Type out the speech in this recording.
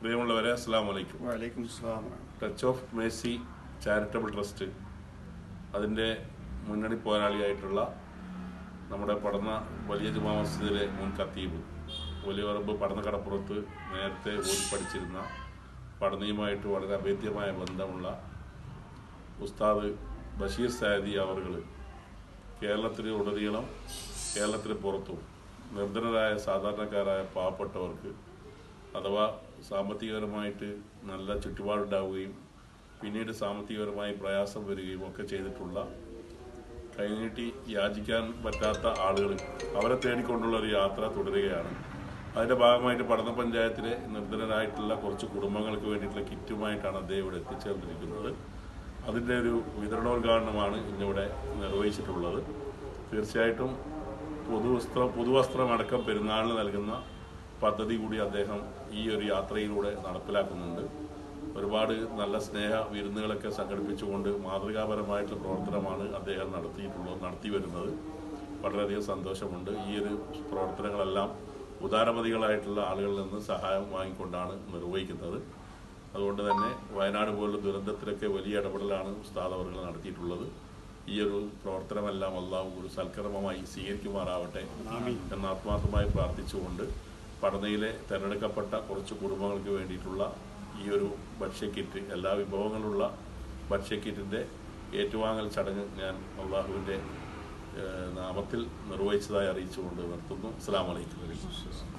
പ്രിയമുള്ളവരെ, അസ്സലാമു അലൈക്കും. വലൈക്കും അസ്സലാം. Touch of Mercy charitable trust അതിൻ്റെ മുന്നണി പോരാളിയായിട്ടുള്ള നമ്മുടെ പടന്ന വലിയ ജുമാ മസ്ജിദിലെ മുൻ ഖത്തീബ് വലിയ പറമ്പ് പഠനക്കടപ്പുറത്ത് നേരത്തെ ഓടിപ്പടിച്ചിരുന്ന പഠനയുമായിട്ട് വളരെ അഭേദ്യമായ ബന്ധമുള്ള ഉസ്താദ് ബഷീർ സാദി അവർകൾ കേരളത്തിലുടനീളം കേരളത്തിന് പുറത്തും നിർധനരായ സാധാരണക്കാരായ പാവപ്പെട്ടവർക്ക് അഥവാ സാമ്പത്തികപരമായിട്ട് നല്ല ചുറ്റുപാടുണ്ടാവുകയും പിന്നീട് സാമ്പത്തികപരമായി പ്രയാസം വരികയും ഒക്കെ ചെയ്തിട്ടുള്ള കൈനീട്ടി യാചിക്കാൻ പറ്റാത്ത ആളുകൾ അവരെ തേടിക്കൊണ്ടുള്ള ഒരു യാത്ര തുടരുകയാണ്. അതിൻ്റെ ഭാഗമായിട്ട് പഠന പഞ്ചായത്തിലെ നിർധനരായിട്ടുള്ള കുറച്ച് കുടുംബങ്ങൾക്ക് വേണ്ടിയിട്ടുള്ള കിറ്റുമായിട്ടാണ് അദ്ദേഹം ഇവിടെ എത്തിച്ചേർന്നിരിക്കുന്നത്. അതിൻ്റെ ഒരു വിതരണോദ്ഘാടനമാണ് ഇന്നിവിടെ നിർവഹിച്ചിട്ടുള്ളത്. തീർച്ചയായിട്ടും പുതുവസ്ത്രമടക്കം പെരുന്നാളിന് നൽകുന്ന പദ്ധതി കൂടി അദ്ദേഹം ഈ ഒരു യാത്രയിലൂടെ നടപ്പിലാക്കുന്നുണ്ട്. ഒരുപാട് നല്ല സ്നേഹ വിരുന്നുകളൊക്കെ സംഘടിപ്പിച്ചുകൊണ്ട് മാതൃകാപരമായിട്ടുള്ള പ്രവർത്തനമാണ് അദ്ദേഹം നടത്തി വരുന്നത്. വളരെയധികം സന്തോഷമുണ്ട്. ഈ ഒരു പ്രവർത്തനങ്ങളെല്ലാം ഉദാരമതികളായിട്ടുള്ള ആളുകളിൽ നിന്ന് സഹായം വാങ്ങിക്കൊണ്ടാണ് നിർവഹിക്കുന്നത്. അതുകൊണ്ട് തന്നെ വയനാട് പോലുള്ള ദുരന്തത്തിലൊക്കെ വലിയ ഇടപെടലാണ് ഉസ്താദ് അവർ നടത്തിയിട്ടുള്ളത്. ഈ ഒരു പ്രവർത്തനമെല്ലാം അല്ലാഹു ഒരു സൽക്കർമ്മമായി സ്വീകരിക്കുമാറാവട്ടെ എന്ന് ആത്മാർത്ഥമായി പ്രാർത്ഥിച്ചുകൊണ്ട് പഠനയിലെ തിരഞ്ഞെടുക്കപ്പെട്ട കുറച്ച് കുടുംബങ്ങൾക്ക് വേണ്ടിയിട്ടുള്ള ഈ ഒരു ഭക്ഷ്യക്കിറ്റ്, എല്ലാ വിഭവങ്ങളുള്ള ഭക്ഷ്യക്കിറ്റിൻ്റെ ഏറ്റുവാങ്ങൽ ചടങ്ങ് ഞാൻ അള്ളാഹുവിൻ്റെ നാമത്തിൽ നിർവഹിച്ചതായി അറിയിച്ചുകൊണ്ട് നിർത്തുന്നു. അസ്സലാമു അലൈക്കും.